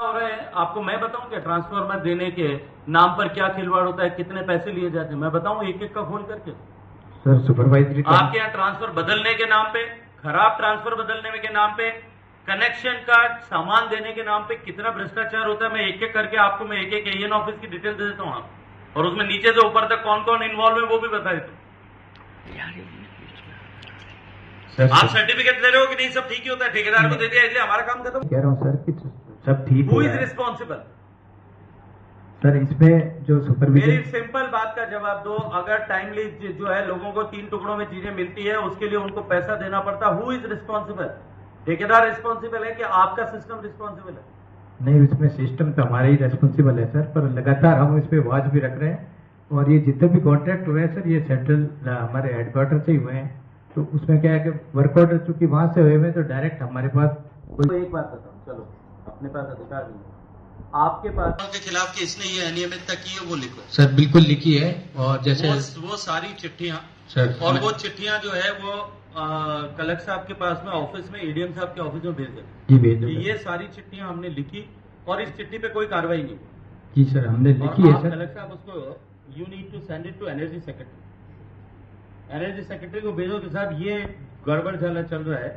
हो रहे हैं आपको मैं बताऊं क्या? ट्रांसफार्मर देने के नाम पर क्या खिलवाड़ होता है, कितने पैसे लिए जाते हैं, मैं बताऊं एक एक का खोल करके? सर सुपरवाइजरी आपके यहाँ ट्रांसफर बदलने के नाम पे, खराब ट्रांसफर बदलने के नाम पे, कनेक्शन का सामान देने के नाम पे कितना भ्रष्टाचार होता है, मैं एक एक करके आपको मैं एक एक एएन ऑफिस की डिटेल दे देता हूं आप, और उसमें नीचे से ऊपर तक कौन कौन इन्वॉल्व है वो भी बता देता हूं। आप सर्टिफिकेट दे रहे हो कि नहीं सब ठीक ही होता है, ठेकेदार को दे दिया इसलिए हमारा काम खत्म। कह रहा हूँ सर कि सब ठीक हु हो इज रहा है। रिस्पॉन्सिबल? सर इसमें जो मेरी सुपरविजन सिंपल बात का जवाब दो। अगर टाइमली जो है लोगों को 3 टुकड़ों में चीजें मिलती है, उसके लिए उनको पैसा देना पड़ता, हु इज रिस्पॉन्सिबल? ठेकेदार रिस्पॉन्सिबल है कि आपका सिस्टम रिस्पॉन्सिबल है? नहीं, उसमें सिस्टम तो हमारा ही रेस्पॉन्सिबल है सर, पर लगातार हम इस पे वॉच भी रख रहे हैं। और ये जितने भी कॉन्ट्रैक्ट हुए हैं सर, ये सेंट्रल हमारे हेडक्वार्टर से ही हुए हैं। तो उसमें क्या है कि वर्क ऑर्डर चूंकि वहां से हुए हैं तो डायरेक्ट हमारे पास तो एक बात बताओ, चलो अपने पास अधिकार नहीं है, आपके पास के खिलाफ कि इसने ये अनियमितता की है वो लिखो। सर बिल्कुल लिखी है। और जैसे वो सारी चिट्ठियां सर और वो चिट्ठियां जो है वो कलेक्टर साहब के पास में ऑफिस में, एडीएम साहब के ऑफिस में भेज देते। जी भेज दो। ये सारी चिट्ठियां हमने लिखी और इस चिट्ठी पे कोई कार्रवाई नहीं। जी सर हमने लिखी है सर। कलेक्टर साहब उसको you need to send it to energy secretary. Energy secretary को भेजो कि साहब ये गड़बड़ झाला चल रहा है,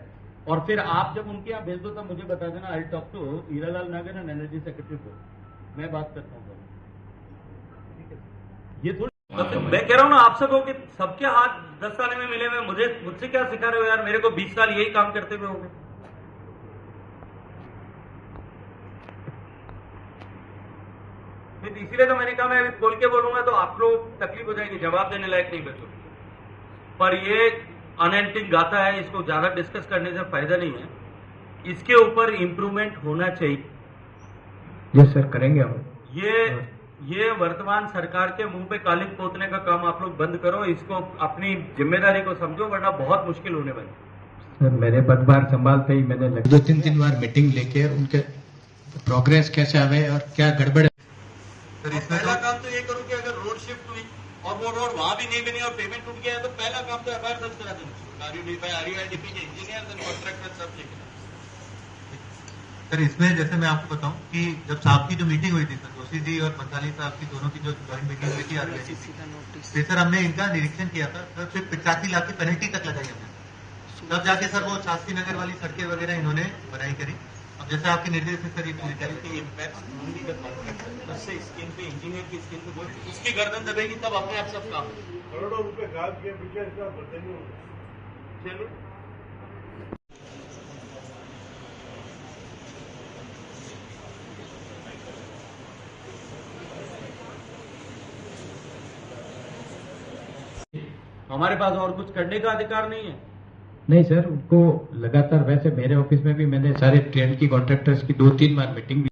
और फिर आप जब उनके यहाँ भेज दो तब मुझे बता देना। आई टॉक टू हीरालाल नागर एंड एनर्जी सेक्रेटरी को, मैं बात करता हूँ। ये थोड़ी मैं कह रहा हूँ ना आप सबको कि सबके हाथ 10 साल में मिले हुए, मुझसे क्या सिखा रहे हो यार? मेरे को 20 साल यही काम करते हुए हो गए। इसीलिए तो मैंने कहा मैं अभी खोल के बोलूंगा तो आप लोग तकलीफ हो जाएगी, जवाब देने लायक नहीं बचो। पर ये अनएंडिंग गाथा है, इसको ज्यादा डिस्कस करने से फायदा नहीं है। इसके ऊपर इंप्रूवमेंट होना चाहिए। यस सर करेंगे हम। ये वर्तमान सरकार के मुंह पे कालिक पोतने का काम आप लोग बंद करो, इसको अपनी जिम्मेदारी को समझो, वरना बहुत मुश्किल होने वाली। सर मैंने पदभार संभालते ही मैंने 2-3 बार मीटिंग लेके उनके प्रोग्रेस कैसे आवे और क्या गड़बड़ है। सर इसमें पहला काम तो ये करूं कि अगर रोड शिफ्ट हुई और वो रोड वहां भी नहीं बनी और पेमेंट टूट गया है तो पहला काम तो एफआईआर दर्ज करा देना। आरयूआईडीपी के इंजीनियर कॉन्ट्रैक्टर सब लिखना। सर इसमें जैसे मैं आपको बताऊं कि जब साहब की जो मीटिंग हुई थी सर, जोशी जी और पंचाली साहब की दोनों की जो जॉइंट मीटिंग हुई थी आरयूआईडीपी, सर हमने इनका निरीक्षण किया था सर, सिर्फ 85 लाख की पेनल्टी तक लगाई हमने। तब जाके सर वो शास्त्री नगर वाली सड़कें वगैरह इन्होंने बनाई करी। अब जैसे आपके निर्देश से सर ये पूरी स्किन पे इंजीनियर की स्किन पे उसकी गर्दन दबेगी तब अपने आप सब काम। करोड़ों रुपए काम किए पीछे इसका बदल चलो। हमारे पास और कुछ करने का अधिकार नहीं है। नहीं सर, उनको लगातार वैसे मेरे ऑफिस में भी मैंने सारे ट्रेन की कॉन्ट्रैक्टर्स की 2-3 बार मीटिंग